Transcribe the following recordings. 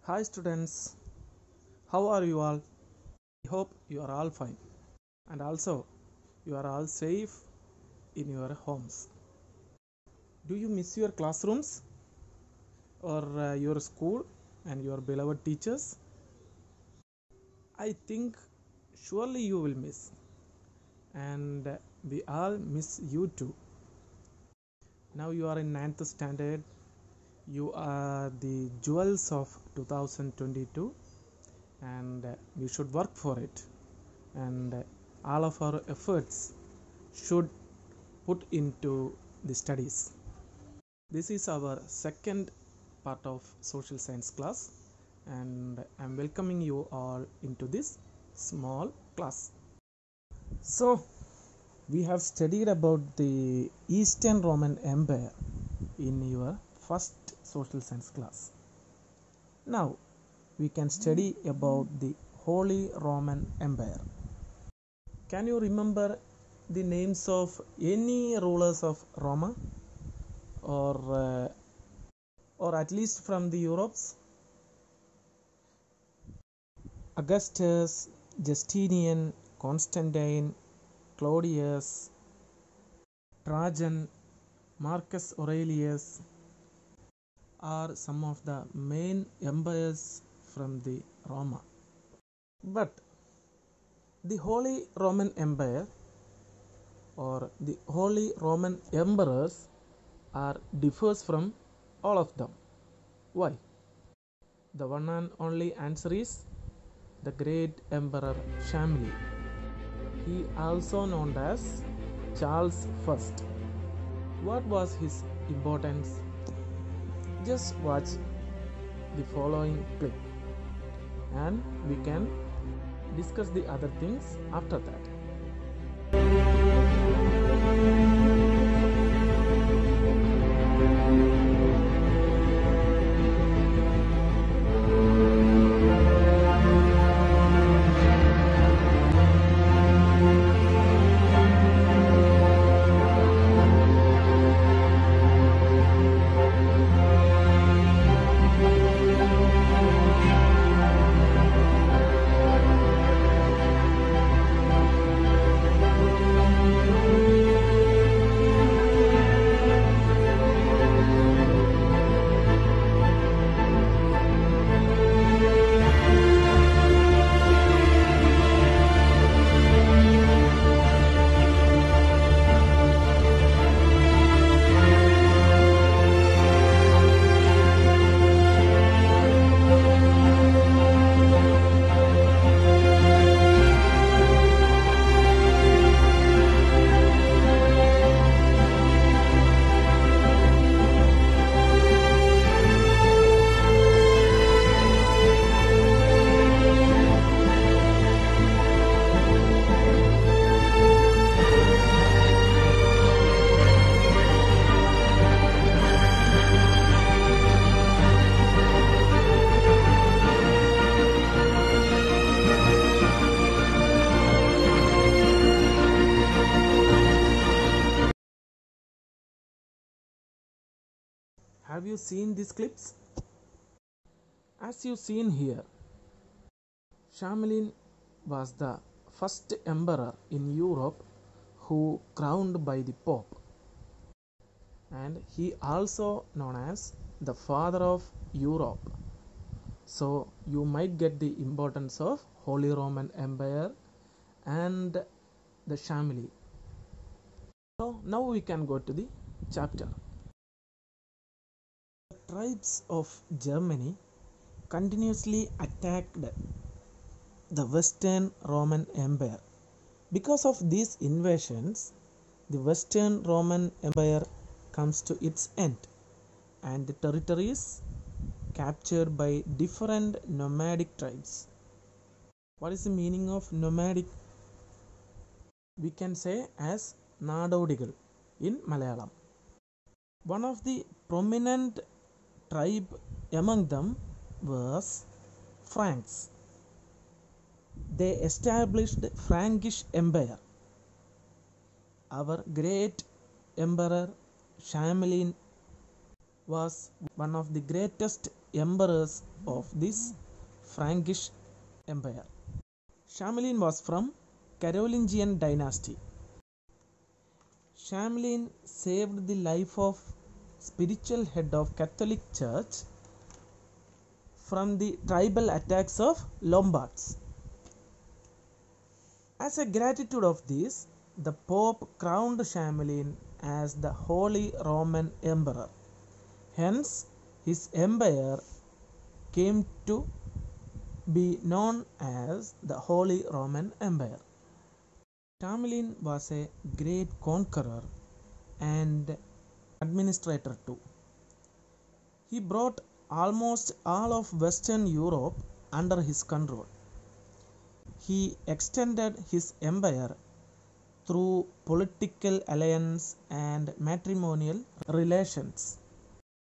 Hi students, how are you all? I hope you are all fine and also you are all safe in your homes. Do you miss your classrooms or your school and your beloved teachers? I think surely you will miss and we all miss you too. Now you are in 9th standard. You are the jewels of 2022 and we should work for it. And all of our efforts should put into the studies. This is our second part of social science class and I'm welcoming you all into this small class. So we have studied about the Eastern Roman Empire in your first social science class. Now we can study about the Holy Roman Empire. Can you remember the names of any rulers of Rome or at least from the Europes? Augustus, Justinian, Constantine, Claudius, Trajan, Marcus Aurelius are some of the main empires from the Rome. But the Holy Roman Empire or the Holy Roman Emperors differs from all of them. Why? The one and only answer is the great Emperor Shamli. He also known as Charles I. What was his importance? Just watch the following clip and we can discuss the other things after that. Have you seen these clips? As you seen here, Shamlin was the first emperor in Europe who crowned by the Pope, and he also known as the father of Europe. So you might get the importance of Holy Roman Empire and the Shamli. So now we can go to the chapter. The tribes of Germany continuously attacked the Western Roman Empire. Because of these invasions, the Western Roman Empire comes to its end and the territories captured by different nomadic tribes. What is the meaning of nomadic? We can say as Nadodigal in Malayalam. One of the prominent tribe among them was Franks. They established Frankish Empire. Our great emperor Shamlin was one of the greatest emperors of this Frankish Empire. Charlemagne was from Carolingian dynasty. Charlemagne saved the life of spiritual head of Catholic Church from the tribal attacks of Lombards. As a gratitude of this, the Pope crowned Charlemagne as the Holy Roman Emperor. Hence, his empire came to be known as the Holy Roman Empire. Charlemagne was a great conqueror and administrator too. He brought almost all of Western Europe under his control. He extended his empire through political alliance and matrimonial relations.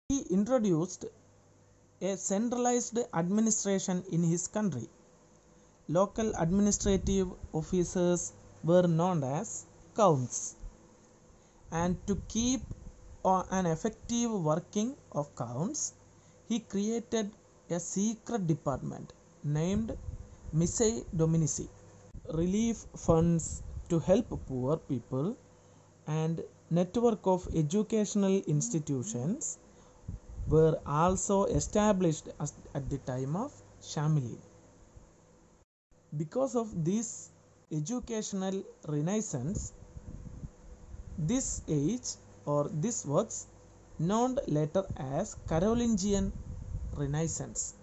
He introduced a centralized administration in his country. Local administrative officers were known as counts. And to keep an effective working of counts, he created a secret department named Missae Dominici, relief funds to help poor people, and network of educational institutions were also established at the time of Charlemagne. Because of this educational renaissance, this age or this was known later as Carolingian Renaissance.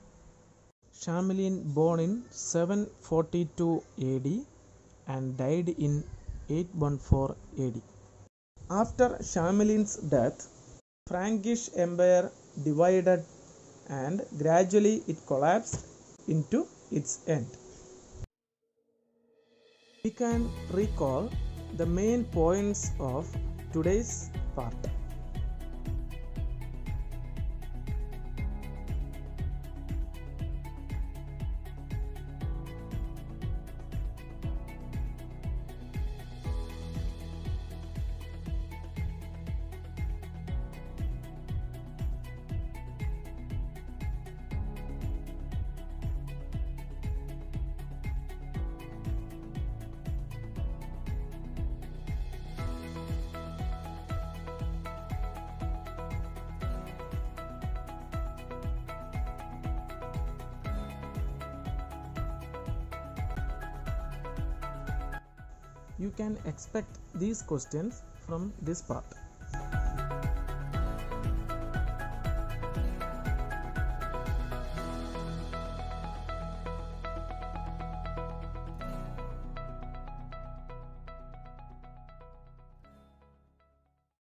Charlemagne born in 742 AD and died in 814 AD. After Charlemagne's death, Frankish Empire divided and gradually it collapsed into its end. We can recall the main points of today's part. You can expect these questions from this part.